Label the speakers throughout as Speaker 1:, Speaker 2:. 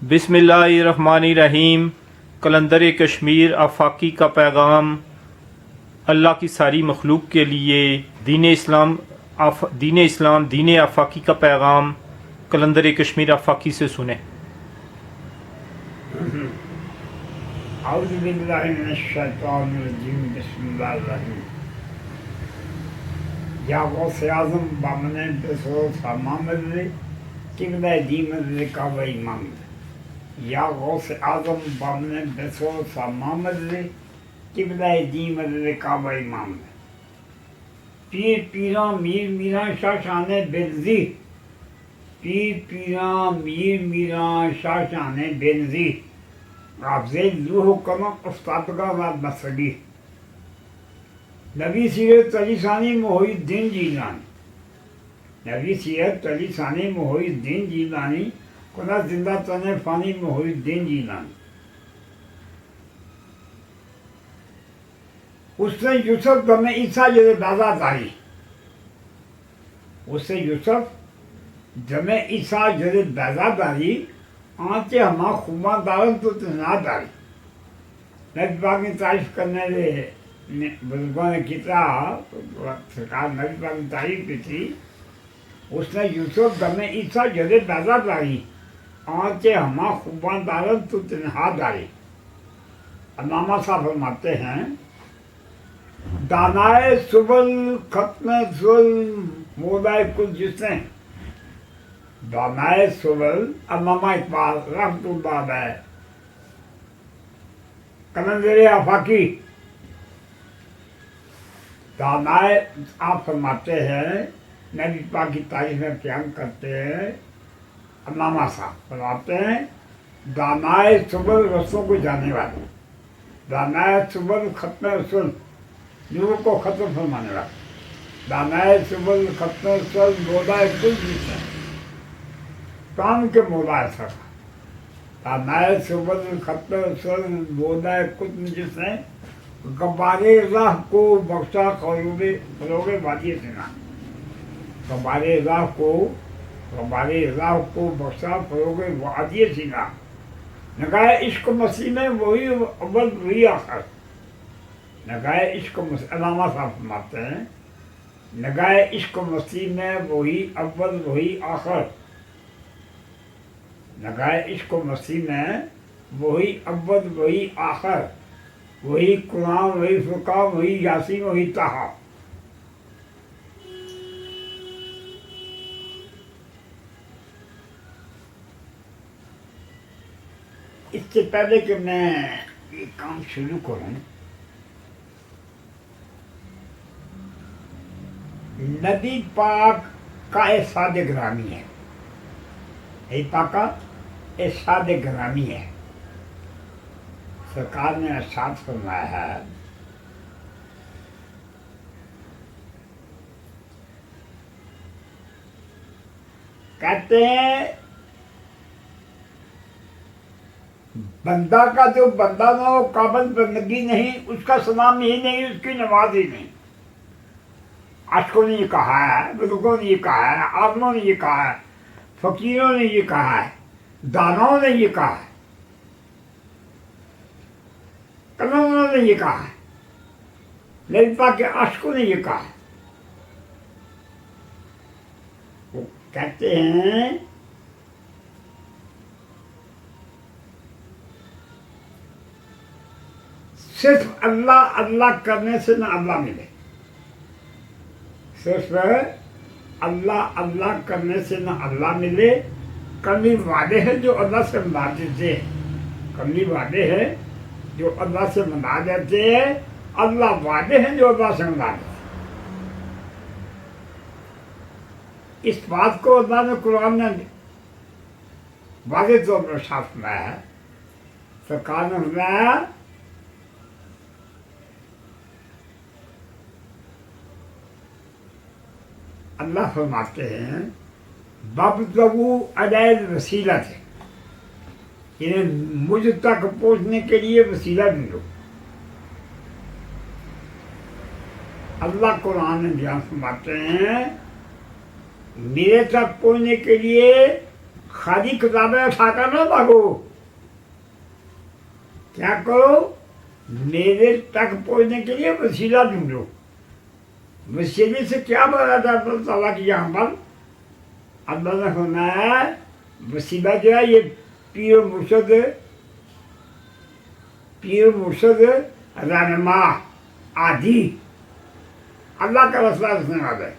Speaker 1: बिस्मिल्लाहिर्रहमानिर्रहीम। कलंदर कश्मीर आफाकी का पैगाम अल्लाह की सारी मखलूक के लिए दीन इस्लाम दीन आफाकी का पैगाम कलंदर कश्मीर आफाकी से सुने।
Speaker 2: औज़ु बिल्लाहि मिनश्शैतानिर्रजीम, बिस्मिल्लाहिर्रहमानिर्रहीम। या गौसे आज़म बामने बेसो सामामद किबला दीमद काबा इमाम। या गौसे आज़म बामने बेसो सामामद किबला दीमद काबा इमाम। पीर पीरा मीर मीरा शाशाने बेनज़ी, पीर पीरा मीर मीरा शाशाने बेनज़ी, हाफ़िज़े लूह कमक उस्तादगा व बसरी। नबी सीरत अली सानी मोहिउद्दीन जीलानी, नबी सीरत अली सानी मोहिउद्दीन जीलानी खुदा जिंदा तने फ़ानी मोहिउद्दीन जीलानी। उसने यूसुफ गमे ईसा जरे दादा दारी, उससे यूसुफ जमे ईसा जरे दादा दारी आँचे हमा खुमा दारन तो ना दारी। नबी पाक की तारीफ करने ले बुजुर्गों ने कितना सरकार नबी पाक की तारीफ की थी। उसने यूसुफ गमे ईसा जरे दादा दारी आँचे हमा खुमा दारन तो तनहा दारी। अल्लामा साहब फरमाते हैं, दानाए सुबल खत्म जुल मोदाए कुल जिसने, दानाए सुबल अल्लामा इकबाल रहमतुल्लाह अलैह कलंदर आफाकी। दानाए आप फरमाते हैं, नबी पाक की तारीफ में बयान करते हैं, अल्लामा साहब फरमाते हैं, दानाए सुबल रसों को जाने वाले, दानाए सुबल खत्म रसुल नूर को खत्म फरमाने वाला, दानाए सुबल खत्म रसुल मोदाए कुल जिसने काम के मोदा सर, दानाए सुबल खत्म रसुल मोदाए कुल जिसने गब्बारे राह को बख्शा खरोगे वादी सेना, गब्बारे राह को बख्शा फरोगे वादी सीना। नगाए इश्क मसीह में वही अव्वल वही आखिर, नगाए इश्क मसीह अल्लामा साहब फरमाते हैं, नगाए इश्क मसीह में वही अव्वल वही आखिर, नगाए इश्क मसीह में वही अव्वल वही आखिर, वही कुरान वही फुरकान वही यासीन वही ताहा। इससे पहले कि मैं ये काम शुरू करूं, नबी पाक का एहसाद ग्रामी है, नबी पाक का एहसाद ग्रामी है। सरकार ने एहसाद फरमाया है, कहते हैं बंदा का जो बंदा ना हो काबिल बंदगी नहीं, उसका सलाम ही नहीं, उसकी नमाज ही नहीं। आशिकों ने ये कहा है, बुजुर्गों ने ये कहा है, आदमों ने ये कहा है, फकीरों ने ये कहा है, दानाओं ने ये कहा है, कलमों ने ये कहा है, नबी पाक के आशिकों ने ये कहा है। वो कहते हैं सिर्फ अल्लाह अल्लाह करने से ना अल्लाह मिले, सिर्फ अल्लाह अल्लाह करने से ना अल्लाह मिले। कमी वादे हैं जो अल्लाह से मना देते हैं, कमी वादे हैं जो अल्लाह से मना देते हैं, अल्लाह वादे हैं जो अल्लाह से मना देते हैं। इस बात को अल्लाह ने कुरान ने वादे तौर पर साफ फरमाया है। सरकार ने फरमाया, अल्लाह फरमाते हैं, बबतगू अदैल वसीला थे, इन्हें मुझ तक पहुंचने के लिए वसीला ढूंढो। अल्लाह कुरान में बयान फरमाते हैं, मेरे तक पहुंचने के लिए खाली किताबें उठाकर ना भागो, क्या करो, मेरे तक पहुंचने के लिए वसीला ढूंढो। वसीले से क्या बना था अल्लाह ताला की यहाँ पर? अल्लाह ने फरमाया वसीला जो है ये पीर मुर्शद रहनुमा आदि, अल्लाह का रास्ता रखने वाला है,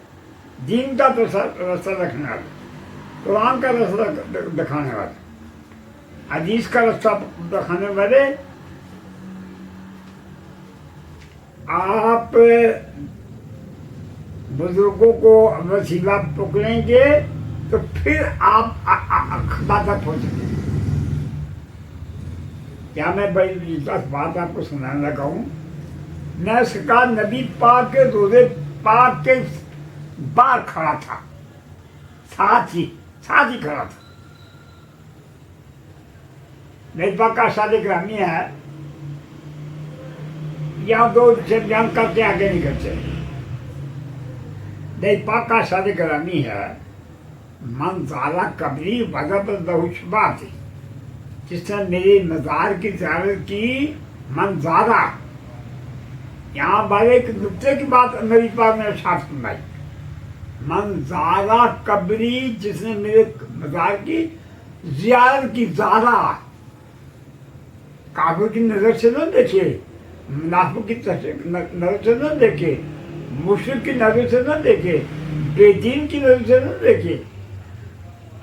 Speaker 2: दीन का रास्ता रखने वाला, कुरान का रास्ता दिखाने वाला, हदीस का रास्ता दिखाने वाले। आप बुजुर्गों को वसीला पकड़ेंगे तो फिर आप खुदा तक पहुंचेंगे। क्या मैं बड़ी दिलचस्प बात आपको सुनाने लगा हूँ। मैं उसका नबी पाक के रोज़े पाक के बाहर खड़ा था, साथ ही खड़ा था। नबी पाक का शादी ग्रामी है, यहाँ दो से बयान करके आगे नहीं करते। नबी पाक का शादी ग्रामी है, मंजारा कबरी वजब दहुशबा थी, जिसने मेरे मज़ार की ज़ियारत की। मंजारा यहाँ वाले एक नुक्ते की बात नबी पाक ने साफ सुनाई। मंजारा कबरी, जिसने मेरे मज़ार की ज़ियारत की। ज़ारा काफिर की नज़र से न देखे, मुनाफिक की नज़र से न देखे, मुशरिक की नज़र से न देखे, बेदीन की नज़र से न देखे,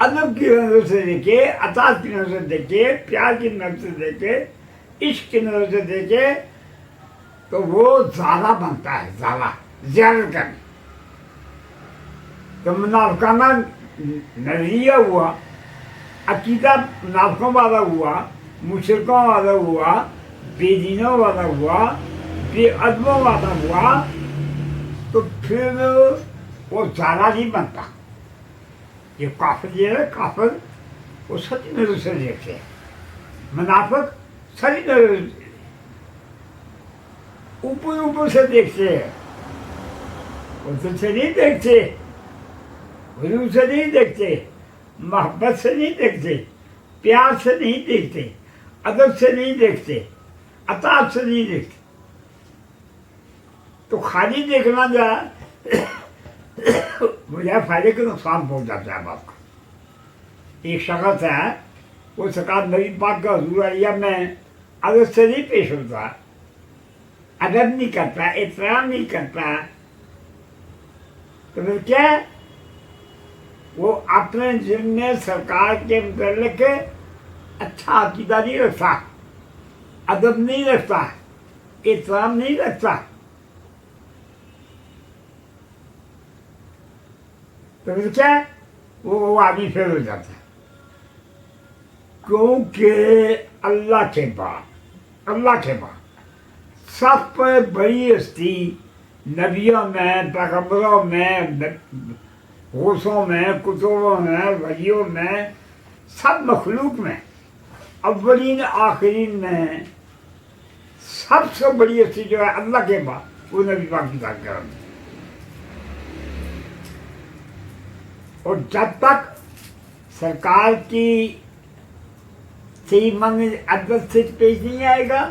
Speaker 2: अदब की नज़र से देखे, अताश की नज़र से देखे, प्यार की नज़र से देखे, इश्क की नज़र से देखे, तो वो ज़ारा बनता है। ज़ारा ज़ियारत करनी। तो मुनाफिकाना नज़रिया हुआ, अकीदा मुनाफिकों वाला हुआ, मुशरिकों वाला हुआ, बेदीनों वाला हुआ, बेअदबों वाला हुआ, तो फिर वो ज़ारा नहीं बनता। ये काफिर जो है, काफिर वो सच्ची नज़र से देखते हैं, मुनाफिक सही नज़र ऊपर से देखते हैं, वो दिल से नहीं देखते, हुजूर से नहीं देखते, मोहब्बत से नहीं देखते, प्यार से नहीं देखते, अदब से नहीं देखते, अताअत से नहीं देखते। तो खाली देखना जा मुझे फायदे के नुकसान पहुंच जाता है बात को। एक शख्स है, वो सरकार नबी पाक का हुजूर अलिया में अदब से नहीं पेश होता, अदब नहीं करता, एहतराम नहीं करता, तो फिर क्या, वो अपने जिम्मे में सरकार के मुतल्लिक अच्छा अकीदा नहीं रखता, अदब नहीं रखता, एहतराम नहीं रखता, तो फिर क्या, वो आदमी फेल हो जाता है। क्योंकि अल्लाह के बाद सबसे बड़ी हस्ती नबियों में, पैगंबरों में, गौसों में, कुतुबों में, वलियों में, सब मखलूक में, अव्वलीन आखिरीन में सबसे बड़ी हस्ती जो है अल्लाह के बाद, वो नबी पाक की बात कर रहा हूँ। और जब तक सरकार की सही मन अदब से पेश नहीं आएगा,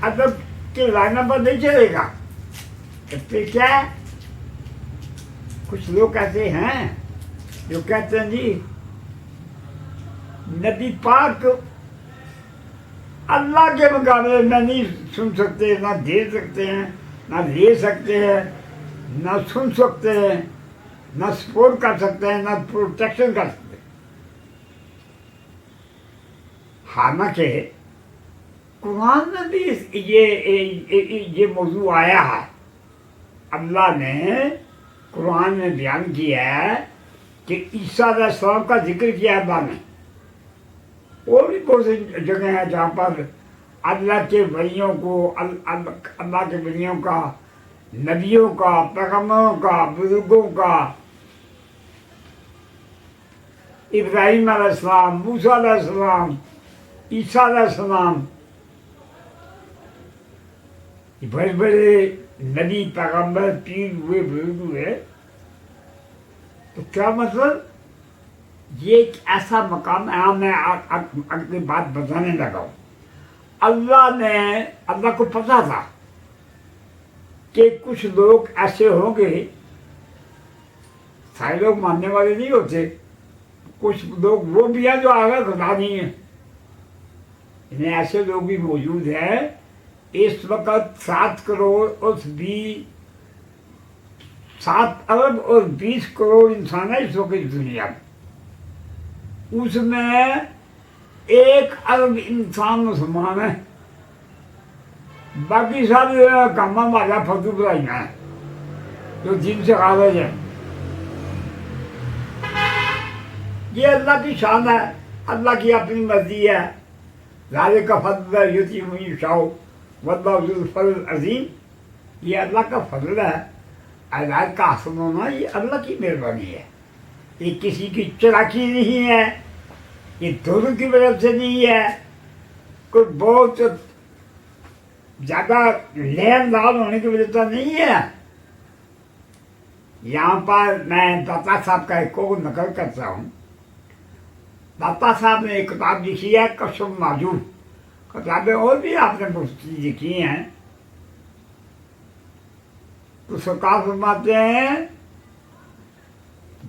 Speaker 2: अदब के लाना पर नहीं चलेगा, तो फिर क्या है? कुछ लोग ऐसे हैं जो कहते हैं जी नबी पाक अल्लाह के मुकाबले में नहीं सुन सकते, ना दे सकते हैं, ना ले सकते हैं, ना सुन सकते हैं, ना सपोर्ट कर सकते हैं, ना प्रोटेक्शन कर सकते हैं। हालांकि कुरान में भी ये मौजू आया है। अल्लाह ने कुरान में बयान किया है कि ईसा अलैहिस्सलाम का जिक्र किया अल्लाह ने। और भी बहुत सी जगह है जहाँ पर अल्लाह के वलियों को, अल्लाह के वलियों का, नबियों का, पैगंबरों का, बुजुर्गों का, इब्राहिम अलैहिस्सलाम, मूसा अलैहिस्सलाम, ईसा अलैहिस्सलाम, बड़े बड़े नबी पैगंबर पीर हुए, बुजुर्ग हुए, تو کیا مطلب؟ یہ ایک ایسا مقام ہے. میں اگلی بات بتانے لگا ہوں. اللہ کو پتا تھا کہ کچھ لوگ ایسے ہوں گے، سارے لوگ ماننے والے نہیں ہوتے، کچھ لوگ وہ بھی ہیں جو آگے خدا نہیں ہیں. انہیں ایسے لوگ بھی موجود ہیں. اس وقت 7 ارب اور 20 کروڑ انسان ہے اس وقت اس دنیا میں. اس میں 1 ارب انسان مسلمان ہے، باقی سب کاما ماجا فتو برائیاں ہیں جو دین سے خارج ہے. یہ اللہ کی شان ہے، اللہ کی اپنی مرضی ہے. ذالک فضل یؤتیہ من یشاء واللہ ذو الفضل العظیم. یہ اللہ کا فضل ہے. ہدایت کا حاصل ہونا یہ اللہ کی مہربانی ہے. یہ کسی کی چلاکی نہیں ہے، یہ دونوں کی وجہ سے نہیں ہے. کوئی بہت زیادہ لین دان ہونے کی وجہ سے نہیں ہے. یہاں پر میں داتا صاحب کا ایک کو نقل کرتا ہوں. داتا صاحب نے ایک کتاب لکھی ہے کشف معجوب. کتابیں اور بھی آپ نے بہت لکھی ہیں. تو سرکار فرماتے ہیں،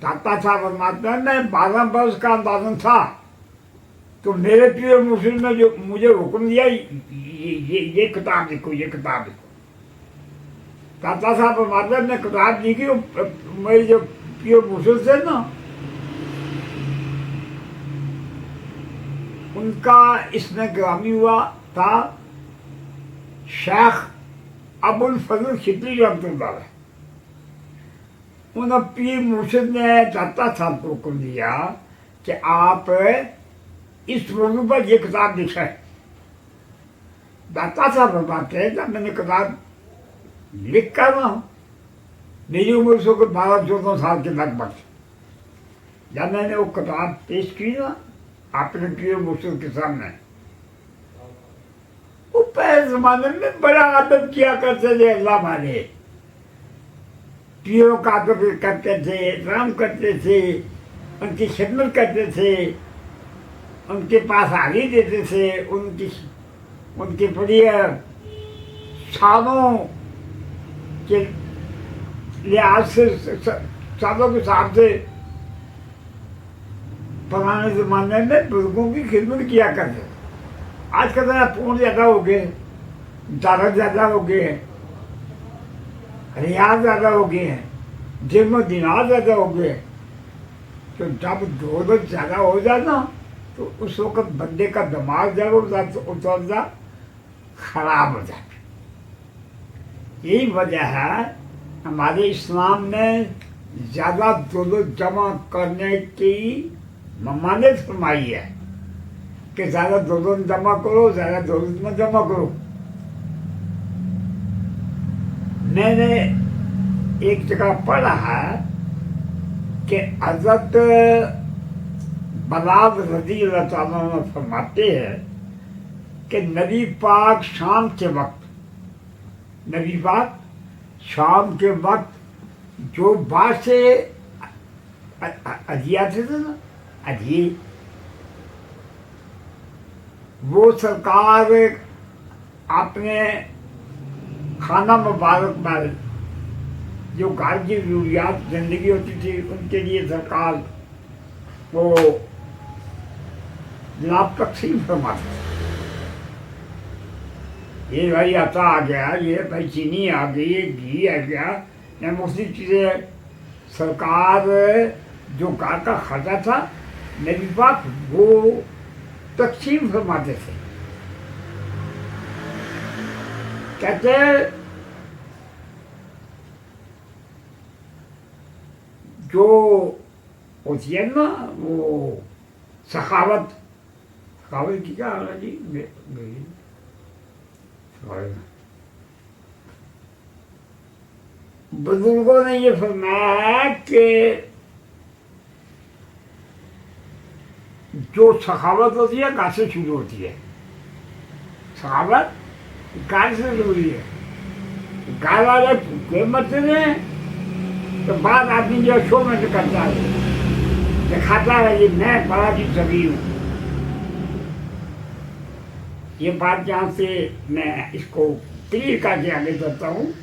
Speaker 2: داتا صاحب فرماتے ہیں، میں 12 برس کا اندازن تھا تو میرے پیر مرشد نے جو مجھے حکم دیا یہ کتاب لکھو، یہ کتاب لکھو. داتا صاحب فرماتے ہیں میں کتاب لکھی، میرے جو پیر مرشد تھے نا ان کا اس میں گرامی ہوا تھا شیخ ابو الفضل شبلی رحمۃ اللہ علیہ. ان پیر مرشد نے داتا صاحب کو حکم دیا کہ آپ اس موضوع پر یہ کتاب لکھیں. داتا صاحب فرماتے ہیں جب میں نے کتاب لکھ کر رہا ہوں، میری عمر سے 12-14 سال کے لگ بھگ، جب میں نے وہ کتاب پیش کی نا آپ نے پیر مرشد کے سامنے، وہ پہلے زمانے میں بڑا ادب کیا کرتے تھے. اللہ والے پیروں کا ادب کرتے تھے، احترام کرتے تھے، ان کی خدمت کرتے تھے، ان کے پاس حاضری دیتے تھے، ان کے بڑی سالوں کے لحاظ سے، سالوں کے حساب سے پرانے زمانے میں بزرگوں کی خدمت کیا کرتے تھے. آج کل فون زیادہ ہو گئے، دعوت زیادہ ہو گئے ہیں، ریاض زیادہ ہو گئے ہیں، جرم و دینار زیادہ ہو گئے. تو جب دولت زیادہ ہو جائے نا تو اس وقت بندے کا دماغ اترنا خراب ہو جاتا. یہی وجہ ہے ہمارے اسلام نے زیادہ دولت جمع کرنے کی ممانعت فرمائی ہے کہ زیادہ دولت جمع کرو، زیادہ دولت مت جمع کرو. میں نے ایک جگہ پڑھا ہے کہ حضرت بلال رضی اللہ تعالیٰ عنہ فرماتے ہیں کہ نبی پاک شام کے وقت جو باہر سے ادھیاتے تھے نا، ادھی وہ سرکار اپنے خانہ مبارک میں جو گھر کی ضروریات زندگی ہوتی تھی ان کے لیے سرکار وہ جناب تقسیم فرماتے تھے. یہ بھائی آٹا آ گیا، یہ بھائی چینی آ گئی، یہ گھی آ گیا، یا مختلف چیزیں سرکار جو گھر کا خرچہ تھا نبی پاک وہ تقسیم فرماتے تھے. کہتے جو ہوتی ہے نا وہ سخاوت کی کیا حال ہے جی؟ بزرگوں نے یہ فرمایا کہ جو سخاوت ہوتی ہے گھر سے شروع ہوتی ہے. سخاوت گھر سے ضروری ہے. گھر والے بھوکے مرتے ہیں तो बाद आदमी जो शो में से करता है, दिखाता है ये मैं बड़ा जी सभी हूँ। ये बात यहाँ से मैं इसको क्लियर करके आगे चलता हूँ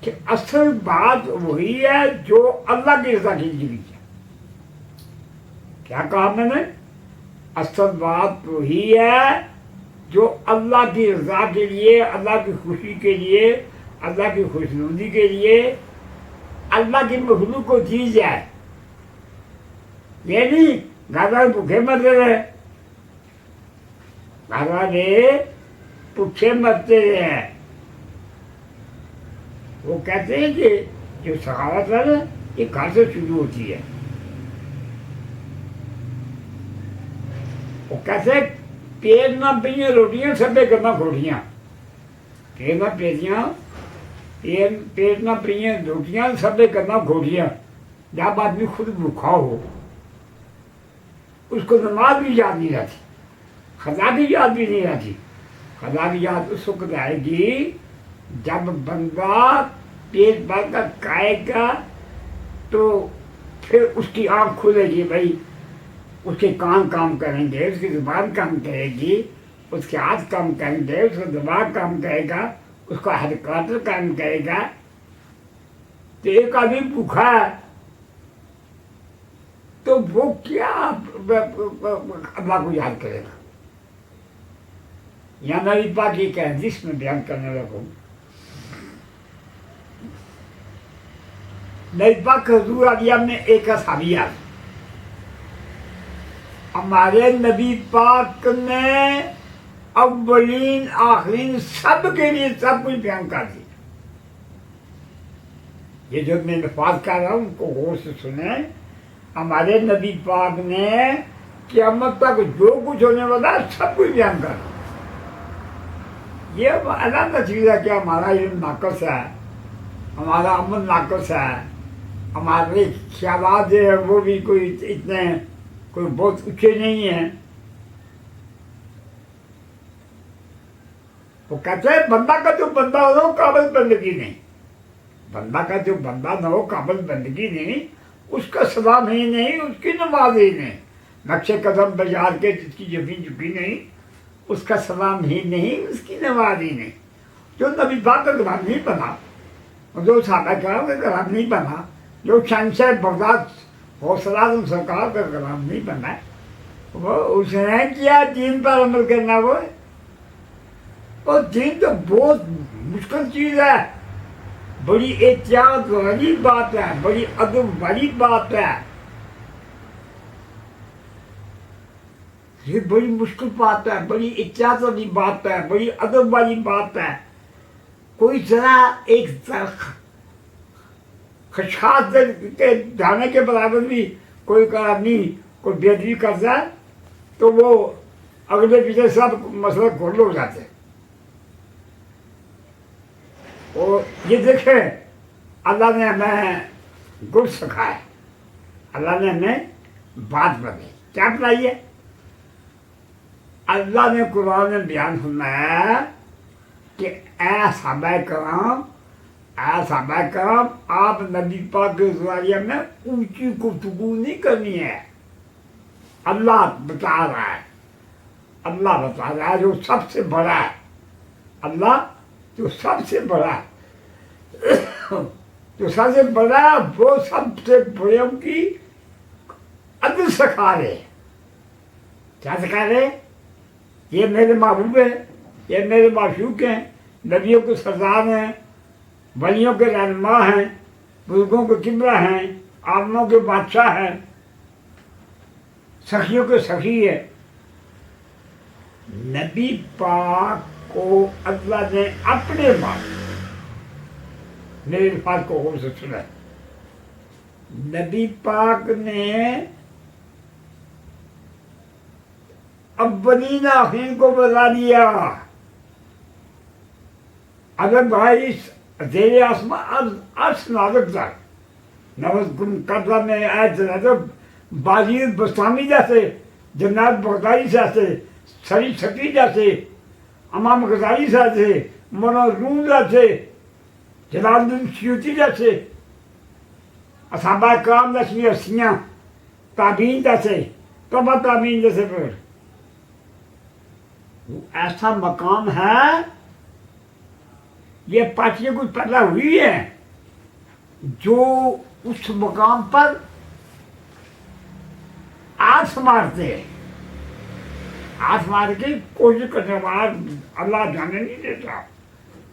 Speaker 2: कि असल बात वही है जो अल्लाह की रजा की जिंदगी है। क्या कहा मैंने? असल बात वही है जो अल्लाह की रजा के लिए, अल्लाह की खुशी के लिए, अल्लाह की खुशनुदी के लिए, अल्लाह की मखलूक को दी जाए। ये नहीं घर वाले भूखे मरते रहे, घर वाले भूखे मरते रहे। वो कहते हैं कि जो सखावत है ना ये घर से शुरू होती है। वो कहते हैं पेट ना पिए रोटियां सबे करना खोटियां, पेट ना पेटियां पेट ना पिए रोटियां सबे करना खोटियां। जब आदमी खुद भूखा हो उसको नमाज भी याद नहीं रहती, खदा की याद भी नहीं रहती। खदा की याद उस वक्त आएगी जब बंदा पेट भर कर खाएगा तो फिर उसकी आँख खुलेगी, भाई उसके कान काम करेंगे, उसकी जुबान काम करेगी, उसके हाथ काम करेंगे, उसका दिमाग काम करेगा, उसका हरकत काम करेगा। तो एक आदमी भूखा है तो वो क्या अल्लाह को याद करेगा। यहाँ नबी पाक की एक हदीस में बयान करने लगा हूँ। नबी पाक हुजूर अलिया में एक असहाबी आ, हमारे नबी पाक ने अव्वलीन आखिरीन सब के लिए सब कुछ बयान कर दिया। ये जो मैं नफाज कर रहा हूँ उनको गौर से सुने। हमारे नबी पाक ने क़यामत तक जो कुछ होने वाला सब कुछ बयान कर दिया। ये अलग चीज़ है कि हमारा इल्म नाकस है, हमारा अमल नाकस है, हमारे ख्यालात जो है वो भी कोई इतने कोई बहुत ऊंचे नहीं है। वो कहते हैं बंदा का जो बंदा हो ना वो काबिल बंदगी नहीं, बंदा का जो बंदा ना हो काबिल बंदगी नहीं, उसका सलाम ही नहीं, उसकी नमाज ही नहीं। नक्शे कदम बाजार के जिसकी जमीन झुकी नहीं उसका सलाम ही नहीं, उसकी नमाज ही नहीं। जो नबी पाक का कलाम नहीं बना, जो साहबा कराम का कलाम नहीं बना, जो शहंशाह बगदाद हौसला सरकार का कलाम नहीं बना, वो उसने किया दीन पर अमल करना। वो दीन तो बहुत मुश्किल चीज़ है, बड़ी एहतियात वाली बात है, बड़ी अदब वाली बात है। ये बड़ी मुश्किल बात है, बड़ी एहतियात वाली बात है, बड़ी अदब वाली बात है। कोई जरा एक खशात के दाने के बराबर भी कोई आदमी कोई बेदबी करता है तो वो अगले पीछे सब मसला खोल हो जाते। और ये देखे अल्लाह ने हमें गुर सिखाया, अल्लाह ने हमें बात बताई। क्या बताई है? अल्लाह ने कुरान में बयान फरमाया कि ऐ सहाबा कराम, आप नबी पाक के ज़रिए में ऊंची गुफ्तगू नहीं करनी है। अल्लाह बता रहा है, अल्लाह बता रहा है जो सबसे बड़ा है, अल्लाह जो सबसे बड़ा है, जो सबसे बड़ा है वो सबसे बड़े की अदल सिखा रहे। क्या सिखा रहे? ये मेरे महबूब हैं, ये मेरे माशूक हैं, नबियों के सरदार हैं, वलियों के रहनुमा हैं, बुजुर्गों के किबला हैं, आलमों के बादशाह हैं, सखियों के सखी है। नबी पाक को अल्लाह ने अपने बात, मेरे बात को गौर से सुना, नबी पाक ने अव्वलीन आखिरीन को बता दिया। अगर भाई जेरे आसमान अर्श नाज़िक तक नवज गुम कदला में आए तो बाजीर बस्तामी जैसे, जन्नत बगदादी जैसे, सरी सकी जैसे, इमाम गजाली जैसे, मौलाना रूम जैसे, जलालुद्दीन सयूती जैसे صحابہ کرام جیسی ہستیاں، تابعین جیسے، تبع تابعین جیسے پھر وہ ایسا مقام ہے، یہ پارٹیاں کچھ پیدا ہوئی ہیں جو اس مقام پر آس مارتے ہیں، آس مار کے کوشش کرنے والا اللہ جانے نہیں دیتا،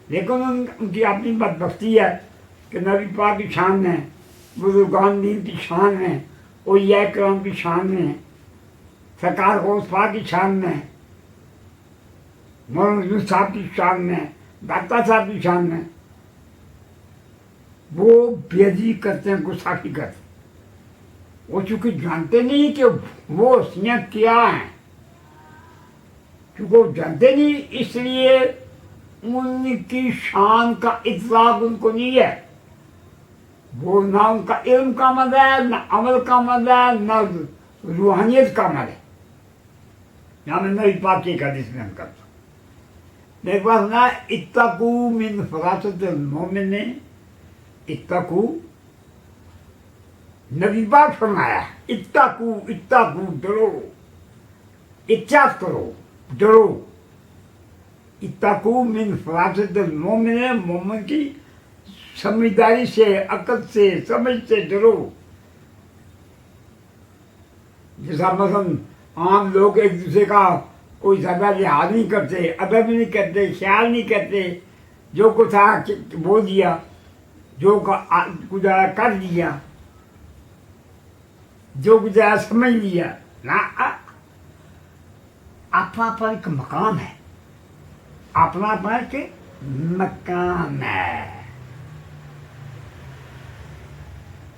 Speaker 2: لیکن ان کی اپنی بدبختی ہے کہ نبی پاک کی شان میں، بزرگان دین کی شان میں، اولیاء کرام کی شان میں، سرکار غوث پاک کی شان میں، مولانا یونس صاحب کی شان میں، داتا صاحب کی شان میں وہ بے ادبی کرتے ہیں، گستاخی کرتے ہیں۔ وہ چونکہ جانتے نہیں کہ وہ ہستیاں کیا ہیں، کیونکہ وہ جانتے نہیں، اس لیے ان کی شان کا اطلاق ان کو نہیں ہے۔ وہ نہ ان کا علم کا عمل ہے، نہ عمل کا عمل ہے، نہ روحانیت کا عمل ہے۔ یہاں میں نبی پاک کی ایک حدیث میں کرتا ہوں، میرے پاس نا اتقو من فراست المومن، اتقو، نبی پاک فرمایا اتقو، اتقو، ڈرو، احتیاط کرو، ڈرو، اتقو من فراست المومن، مومن کی سمجھداری سے، عقل سے، سمجھ سے ڈرو۔ جیسا مثلاً عام لوگ ایک دوسرے کا کوئی زیادہ لحاظ نہیں کرتے، ادب نہیں کرتے، خیال نہیں کرتے، جو کچھ آیا بول دیا، جو کچھ آیا کر دیا، جو کچھ آیا سمجھ لیا۔ نہ، اپنا اپنا ایک مقام ہے، اپنا اپنا ایک مقام ہے۔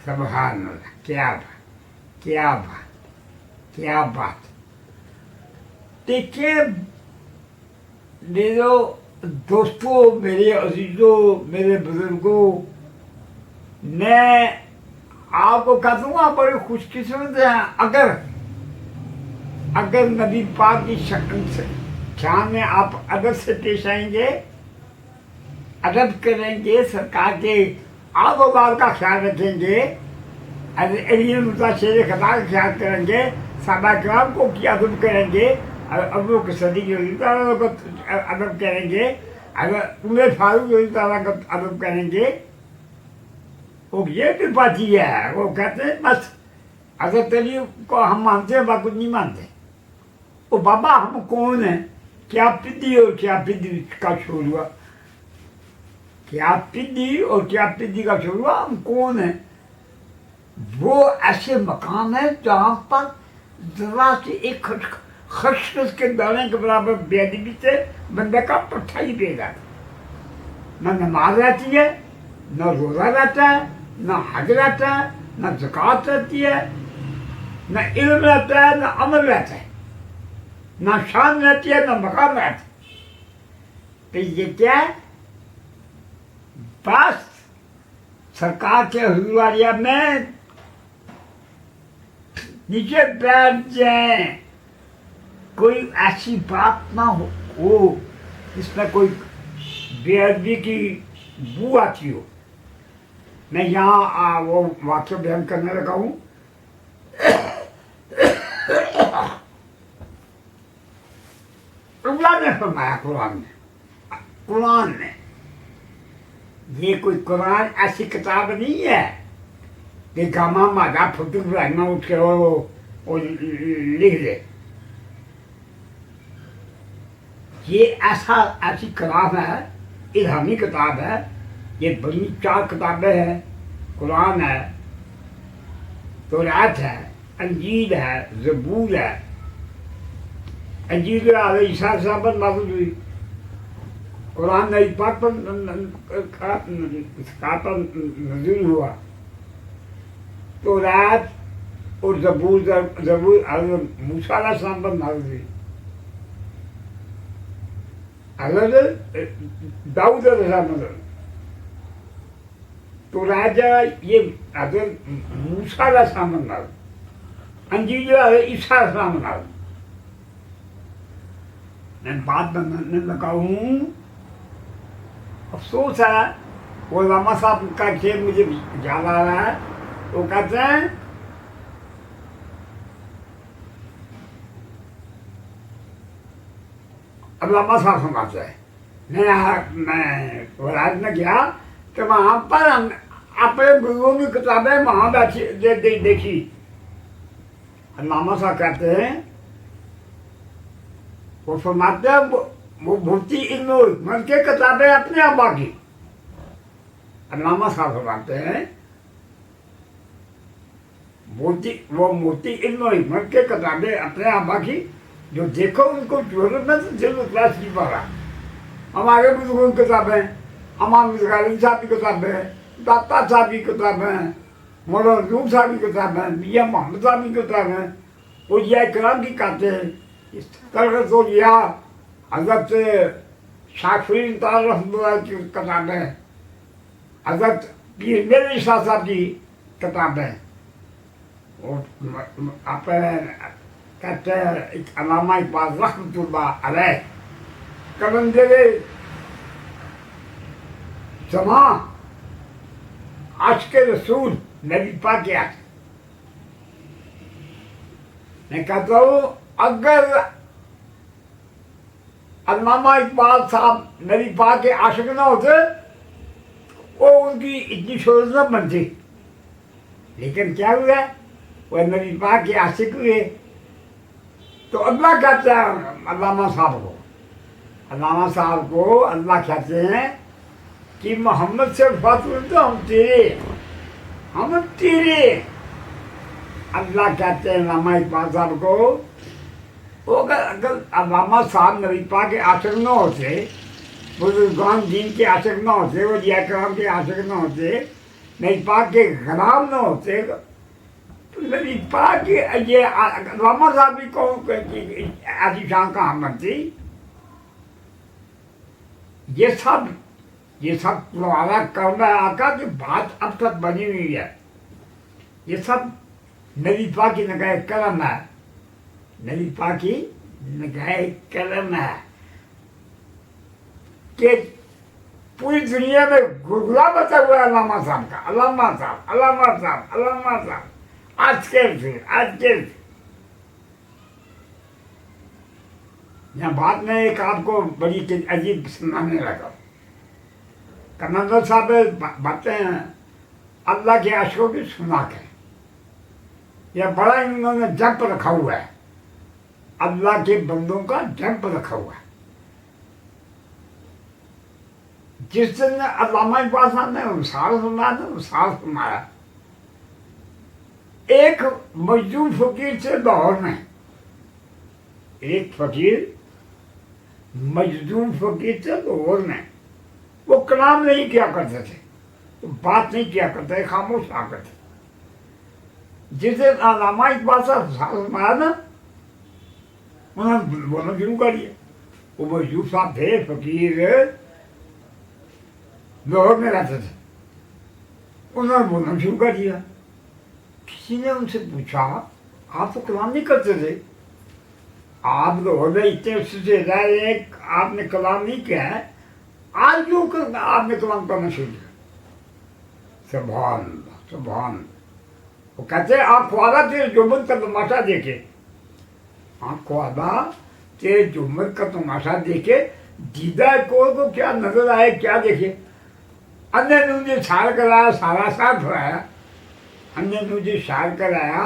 Speaker 2: سبحان اللہ، کیا بات، کیا بات، کیا بات۔ دیکھیے میرے دوستوں، میرے عزیزوں، میرے بزرگوں، میں آپ کو کہتا ہوں آپ بڑے خوش قسمت ہیں اگر نبی پاک کی شان میں آپ ادب سے پیش آئیں گے، ادب کریں گے، سرکار کے آب و بال کا خیال رکھیں گے، علی شیر خدا کا خیال کریں گے، صحابہ کرام کو کی ادب کریں گے، ابو بکر صدیق رضی اللہ عنہ کو ادب کریں گے، اگر عمر فاروق رضی اللہ عنہ کو ادب کریں گے، وہ یہ بھی باتیں ہے، وہ کہتے ہیں بس حضرت علی کو ہم مانتے ہیں، باقی نہیں مانتے۔ وہ بابا ہم کون ہیں؟ کیا پدی اور کیا پدی کا شور ہوا، کیا پدی اور کیا پدی کا شور ہوا، ہم کون ہیں؟ وہ ایسے مقام ہے جہاں پر ذرا سی ایک خشخش کے دانے کے برابر بے ادبی سے بندے کا پٹھا ہی پہ جاتا، نہ نماز رہتی ہے، نہ روزہ رہتا ہے، نہ حج رہتا ہے، نہ زکوٰۃ رہتی ہے، نہ علم رہتا ہے، نہ عمل رہتا ہے، نہ شان رہتی ہے، نہ مقام رہتا ہے۔ تو یہ کیا ہے؟ بس سرکار کے حضوریہ میں نیچے بیٹھ جائیں، کوئی ایسی بات نہ ہو جس میں کوئی بے ادبی کی بو آتی ہو۔ میں یہاں وہ واقعہ بیان کرنے لگا ہوں۔ اللہ نے فرمایا قرآن میں، یہ کوئی قرآن ایسی کتاب نہیں ہے کہ گاما مادا پھٹو براہما اٹھ کے وہ لکھ دے۔ یہ ایسی کتاب ہے، الہامی کتاب ہے۔ یہ بڑی 4 کتابیں ہیں، قرآن ہے، تورات ہے، انجیل ہے، زبور ہے۔ انجیل علیہ السلام پر نازل ہوئی، قرآن نبی پاک پر نازل ہوا، تورات اور زبور حضرت موسیٰ علیہ السلام پر نازل ہوئی، حضرت داؤد علیہ السلام پر۔ تو راجہ یہ حضرت موسیٰ علیہ السلام پر نازل، انجیل حضرت عیسیٰ علیہ السلام پر نازل۔ میں بات بنانے لگا ہوں، افسوس ہے علماء صاحب کا کھیل مجھے یاد آ رہا ہے وہ کہتے ہیں علامہ صاحب سناتے ہیں میں ولایت میں گیا تو وہاں پر اپنے گروؤں کی کتابیں وہاں دیکھی. علامہ صاحب کہتے ہیں وہ فرماتے ہیں وہ مفتی علم من کے کتابیں اپنے ابا کی. علامہ صاحب فرماتے ہیں وہ مفتی علم من کے کتابیں اپنے ابا کی جو دیکھو ان کو ضرورت میں تو دل اخلاص کی پڑا. ہمارے بزرگوں کی کتابیں امام غالب صاحب کی کتابیں داتا صاحب کی کتابیں مولانا روم صاحب کی کتابیں میاں محمد صاحب کی کتابیں اولیاء کرام کی کتابیں ترغت اولیاء حضرت شاہ فرید رحمۃ اللہ کی کتابیں حضرت پیر میرے شاہ صاحب کی کتابیں آپ کہتے ہیں ایک علامہ اقبال رحمۃ اللہ علیہ کلندر زمان عاشق رسول نبی پاک کے آتے. میں کہتا ہوں اگر علامہ اقبال صاحب نبی پاک کے عاشق نہ ہوتے وہ ان کی اتنی شہرت نہ بنتی. لیکن کیا ہوا وہ نبی پاک کے عاشق ہوئے. تو اللہ کہتا ہے علامہ صاحب کو اللہ کہتے ہیں کہ محمد سے فاطمہ تو ہم تیرے. اللہ کہتے ہیں علامہ اقبال صاحب کو اگر علامہ صاحب نبی پاک کے عاشق نہ ہوتے بزرگان دین کے عاشق نہ ہوتے اولیاء کرام کے عاشق نہ ہوتے نبی پاک کے غلام نہ ہوتے تو نبی پاک کے یہ علامہ صاحب بھی کہوں ایسی شان کہاں بنتی. یہ سب تمہارا کرنا ہے آقا کی بات اب تک بنی ہوئی ہے. یہ سب نبی پاک کی نگاہ کرم ہے. نبی پاک کی نگاہ کرم ہے کہ پوری دنیا میں گرگلا بچا ہوا ہے علامہ صاحب کا. علامہ صاحب آج کے یہاں بات میں ایک آپ کو بڑی عجیب سنانے لگا. کمندر صاحب باتیں ہیں اللہ کے عاشقوں کی سنا کے یہ بڑا انہوں نے جمپ رکھا ہوا ہے. اللہ کے بندوں کا جمپ رکھا ہوا ہے. جس دن علامہ اقبال صاحب نے مثال سنایا ایک مجذوب فقیر سے لاہور میں ایک فقیر مجذوب فقیر سے لاہور میں وہ کلام نہیں کیا کرتے تھے بات نہیں کیا کرتے خاموش آ کرتے. جس دن علامہ اقبال صاحب سنایا نا انہوں نے بولنا شروع کر دیا. وہ مجذوب صاحب تھے فقیر لاہور میں رہتے تھے. انہوں نے بولنا شروع کر دیا. کسی نے ان سے پوچھا آپ تو کلام نہیں کرتے تھے آپ لاہور میں اتنے سے رہ رہے آپ نے کلام نہیں کیا ہے آج کیوں آپ نے کلام کرنا شروع کیا. سبحان اللہ. وہ کہتے ہیں آپ خواجہ تیرے جمعر کا تماشا دیکھے آپ خواجہ تیرے جمعر کا تماشا دیکھے دیدہ کو کیا نظر آئے کیا دیکھے. ہم نے مجھے شعر کرایا سارا ساتھ پڑھایا. ہم نے مجھے شعر کرایا